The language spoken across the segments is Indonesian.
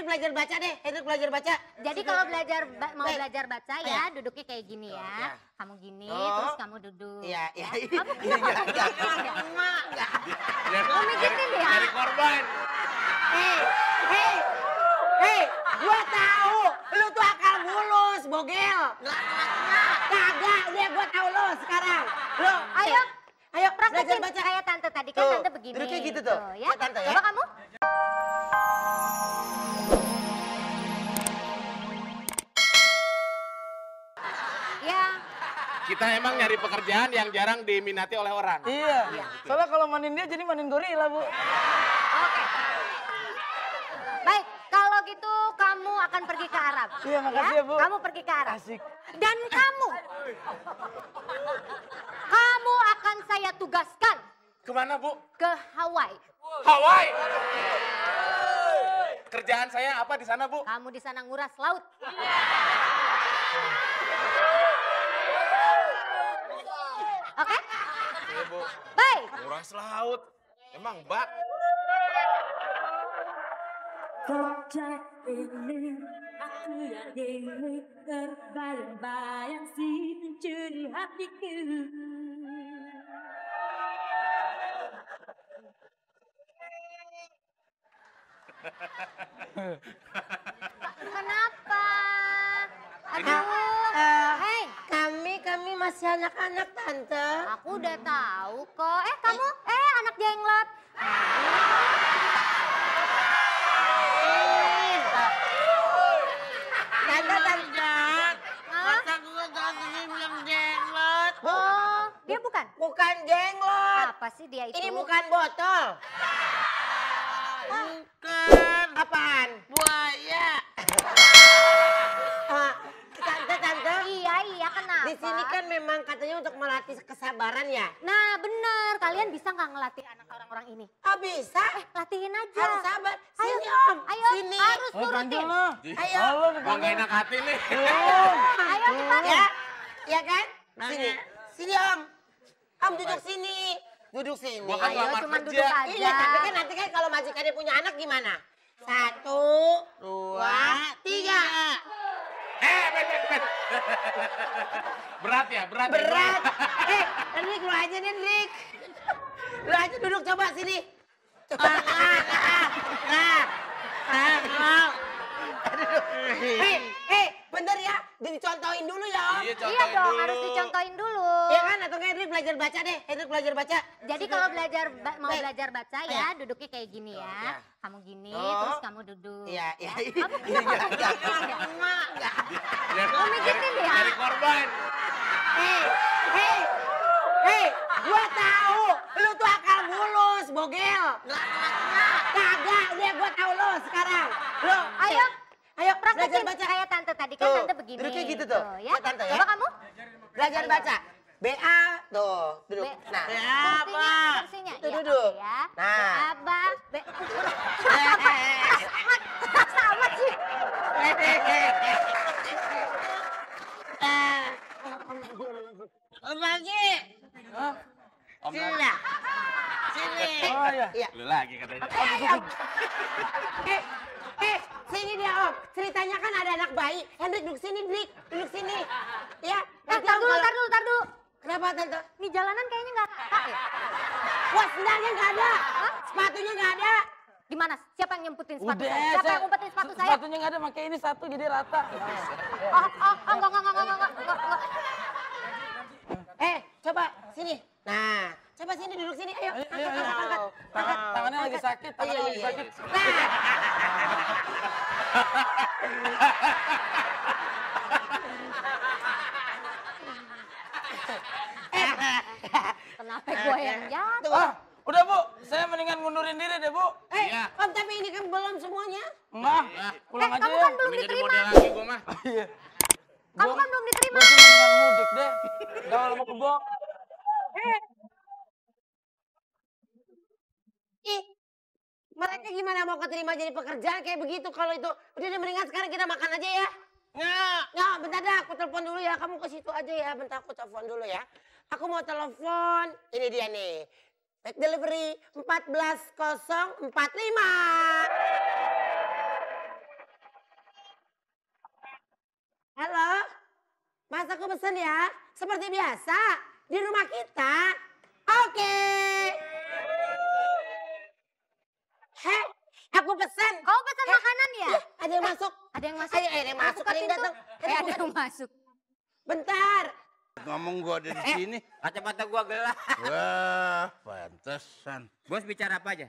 belajar baca deh. Hendrik belajar baca. Jadi kalau mau belajar baca ya duduknya kayak gini ya. Ya. Kamu gini, terus kamu duduk. Iya, iya. Kamu Enggak. Kamu mikirin ya? Dari korban. Hei, gua tahu lu tuh akal bulus, bogel. Kagak, dia gua tahu lu sekarang. Lu, ayo belajar Praktekin baca. kayak tante tadi kan Tuh, tante begini. duduknya gitu tuh. Ya. Kayak tante ya. Coba kamu. Ya. Kita emang nyari pekerjaan yang jarang diminati oleh orang. Iya. Soalnya kalau manin dia jadi manin gorila, Bu. Oke. Baik, kalau gitu kamu akan pergi ke Arab. Iya, makasih ya, Bu. Kamu pergi ke Arab. Asik. Dan kamu akan saya tugaskan Kemana, Bu? ke Hawaii. Hawaii. Kerjaan saya apa di sana, Bu? Kamu di sana nguras laut. Oke? Iya, Bu. Baik. Nguras laut. Emang, Mbak? Sejak ini aku yang ingin terbayang-bayang si mencuri hatiku. Kenapa? Ini- Aduh. Hei, Kami masih anak-anak, Tante. aku udah tahu kok. Kamu, anak jenglot. Tante. Masa gue tadi bilang jenglot. Oh, dia bukan? Bukan jenglot. Apa sih dia itu? Ini bukan botol. Bukan. Apaan? Buaya. Tante. Iya, kenapa? Di sini kan memang katanya untuk melatih kesabaran ya. Nah, bener. Kalian bisa nggak ngelatih anak orang-orang ini? Oh bisa. Latihin aja. Harus sabar. Ayo, Sini Om. Ayo, Sini. harus Oh, turutin. panggil lah. Ayo. Halo, Gua nggak enak hati nih. Ayo cepat. Ya. Ya kan? Sini. Sini Om. Om duduk sini. Duduk sini. Gua kan Ayo, lamar cuma kerja. duduk aja. Iya, tapi kan nanti kan kalau majikannya punya anak gimana? 1, 2, 3. Ben. Berat ya? Berat. Berat. Hendrik, lu aja nih, Hendrik. Lu aja duduk, coba sini. Coba. Bener ya? Dicontohin dulu ya, Om. Iya, Iya contohin dong, dulu. harus dicontohin dulu. Iya kan? Atau nggak Hendrik belajar baca deh. Hendrik belajar baca. Jadi kalau mau Baik. belajar baca ya duduknya kayak gini ya. Ya. Kamu gini, Oh. terus kamu duduk. Iya. Kamu Enggak. Kamu mikirin ya? Dari korban. Hei, gua tahu lu tuh akal bulus, bogel. Kagak, dia gua tahu lu sekarang. Lu, ayo belajar Praktekin baca. kayak tante tadi kan Tuh, tante begini. duduknya gitu tuh. Ya. Kayak tante ya. Coba kamu. Belajar baca. BA tuh, duduk. Nah, Kursinya. Itu Iya, duduk. oke ya. Nah. Abah, sama sih. Lagi. Om Sini lah. Sini. Oh, iya. Iya. Lu lagi katanya. Sini dia Om. Ceritanya kan ada anak bayi. Hendrik duduk sini, Hendrik. Duduk sini. Ya. nanti Tar Om dulu, kalau- tar dulu. Kenapa, Tante? Ini jalanan kayaknya nggak rata ya. Wah, sendalnya nggak ada. Sepatunya nggak ada. Di mana? Siapa yang nyemputin sepatu Udah, saya? Siapa yang ngumpetin sepatu saya? Sepatunya nggak ada, pakai ini satu jadi rata. Enggak. Coba sini. Nah, coba sini duduk sini. Ayo. Ayo. Angkat. Tangannya lagi sakit, tangannya lagi Iya. sakit. Kenapa gue yang jatuh? Ah, udah Bu, saya mendingan ngundurin diri deh Bu. Iya. Om, tapi ini kan belum semuanya. Enggak, pulang aja kamu ya. kan belum Mending jadi diterima. model lagi gua mah. Iya. Kamu kan belum diterima. Gue sih mendingan mudik deh. Gaul sama kebok. Ih, mereka gimana mau keterima jadi pekerjaan kayak begitu kalau itu. Udah deh, mendingan sekarang kita makan aja ya. Nggak, bentar dah, aku telepon dulu ya. Kamu ke situ aja ya, bentar aku telepon dulu ya. Aku mau telepon, ini dia nih. Back delivery 14045. Halo? Mas aku pesen ya, seperti biasa, di rumah kita. Oke. Heh, aku pesen. Kau pesan makanan ya? Ada yang masuk. Ada yang masuk. Ayo, ada yang masuk. Buka Ada yang pintu. datang. Ada yang masuk. Bentar. Ngomong gua ada di sini. Kacamata gua gelap. Wah, pantesan. Bos bicara apa aja?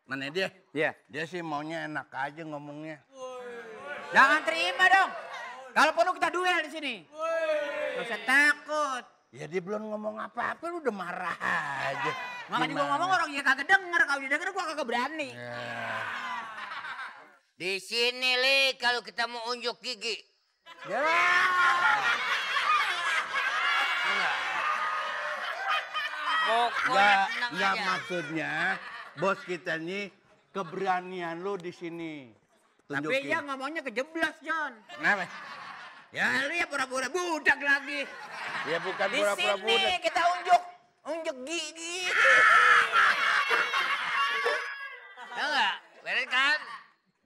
Mana dia? Iya. Dia sih maunya enak aja ngomongnya. Jangan terima dong. Kalau perlu kita duel di sini. Gak usah takut. Ya dia belum ngomong apa-apa lu udah marah aja. Makanya gua ngomong orang ya kagak denger. Kalau dia denger gua kagak berani. Di sini, Li, kalau kita mau unjuk gigi. Ya. Pokoknya tenang Enggak aja. maksudnya bos kita nih keberanian lu di sini. Tapi Tunjukin. dia ngomongnya kejeblas, John. Kenapa? Ya lu ya pura-pura budak lagi. Ya bukan Di pura-pura sini budak. kita unjuk gigi. Ya enggak? Beres kan?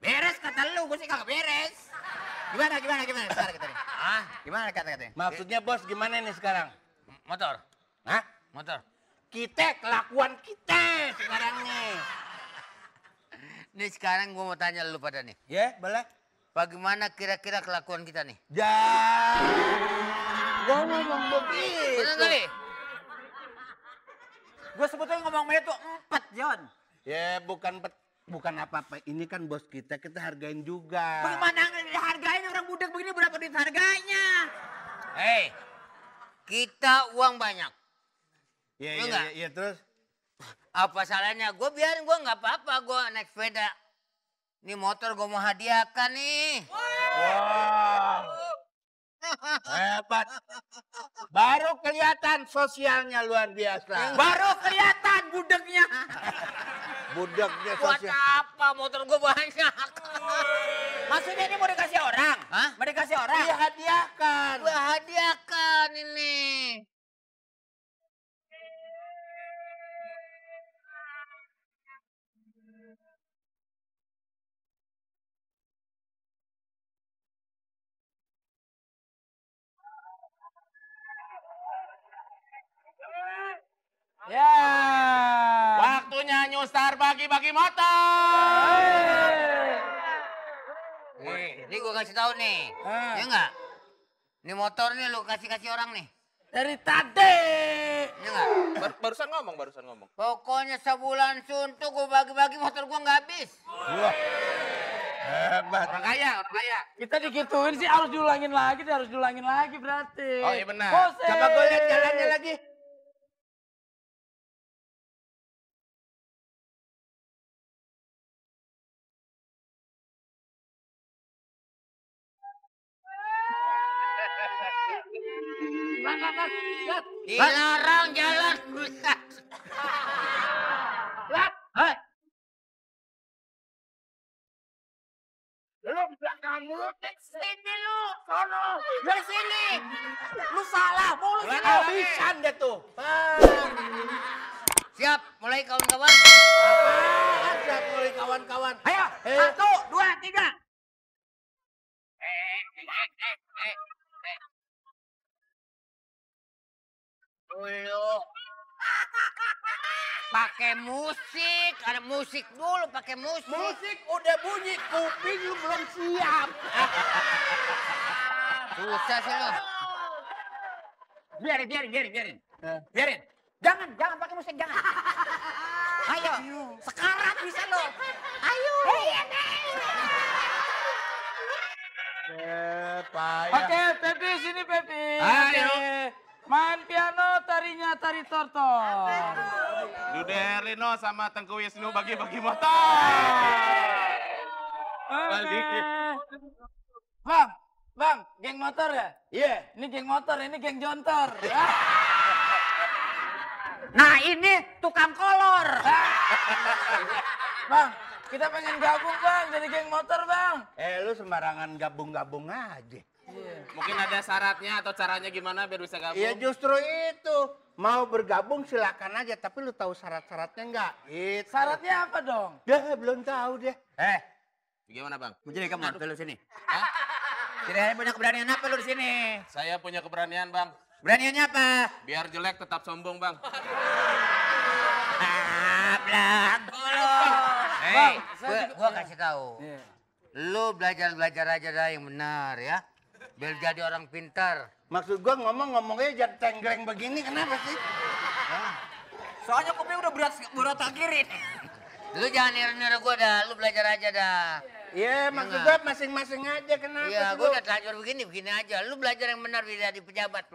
Beres kata lu, gua sih kagak beres. Gimana sekarang kita nih? Ah, Gimana kata-katanya? Maksudnya bos gimana nih sekarang? motor. Hah? Motor. Kita kelakuan kita sekarang nih. Nih sekarang gua mau tanya lu pada nih. Ya, boleh. Bagaimana kira-kira kelakuan kita nih? Gua ngomong begitu. Bener kali? Gua sebetulnya ngomong itu 4, John. Ya bukan apa-apa. Ini kan bos kita hargain juga. Bagaimana dihargain orang budak begini berapa duit harganya? Hei, kita uang banyak. Iya, Lu nggak? iya, terus. Apa salahnya? Gue biarin, gue nggak apa-apa. Gue naik sepeda. Ini motor gue mau hadiahkan nih. Wah. Hebat. Baru kelihatan sosialnya luar biasa. Baru kelihatan budaknya. Budaknya Buat sosial. apa? Motor gue banyak. Maksudnya ini mau dikasih orang? Hah? Mau dikasih orang? Iya, hadiahkan. Gue hadiahkan ini. Ya. Waktunya nyustar bagi-bagi motor. Ini gue kasih tahu nih. Ya enggak? Ini motor nih lu kasih orang nih. Dari tadi. Ya enggak? Barusan ngomong. Pokoknya sebulan suntuk gue bagi-bagi motor gue nggak habis. Wah. Hebat. Orang kaya. Kita digituin sih harus diulangin lagi berarti. Oh iya benar. Bose. Coba gue lihat jalannya lagi. Dilarang jalan. Sini lu, sono. Dari sini. Lu salah, mau lu sini. Habisan deh tuh. Siap, mulai kawan-kawan. Ada mulai kawan-kawan. Ayo, 1, 2, 3. Dulu. Pakai musik, ada musik dulu, pakai musik. Musik udah bunyi, kuping lu belum siap. Susah sih lu. Biarin. Jangan pakai musik, jangan. Ayo, sekarat bisa lo. Ayo. Payah. Oke, Pepi sini Pepi. Ayo. Oke. Main piano tarinya tari tortor. Dude Herlino sama Tengku Wisnu bagi-bagi motor. Oke. Bang, geng motor ya? Iya. Ini geng motor, ini geng jontor. Nah, ini tukang kolor. Bang, kita pengen gabung bang, jadi geng motor bang. Lu sembarangan gabung-gabung aja. Mungkin ada syaratnya atau caranya gimana biar bisa gabung? Iya justru itu. Mau bergabung silakan aja, tapi lu tahu syarat-syaratnya enggak? Itu. Syaratnya apa dong? Dah belum tahu deh. Gimana bang? Mau jadi kamu, lu sini. Kira-kira punya keberanian apa lu di sini? Saya punya keberanian, Bang. Beraniannya apa? Biar jelek tetap sombong, Bang. Belagu lu. Hei, gua kasih tahu. Lu belajar aja dah yang benar ya. Biar jadi orang pintar. Maksud gua ngomongnya jangan tenggleng begini, kenapa sih? Soalnya kopi udah berat akhirin. Lu jangan niru-niru gua dah, lu belajar aja dah. Iya, maksud gua masing-masing aja, kenapa Iya, sih gua lu? udah terlanjur begini aja. Lu belajar yang benar biar jadi pejabat.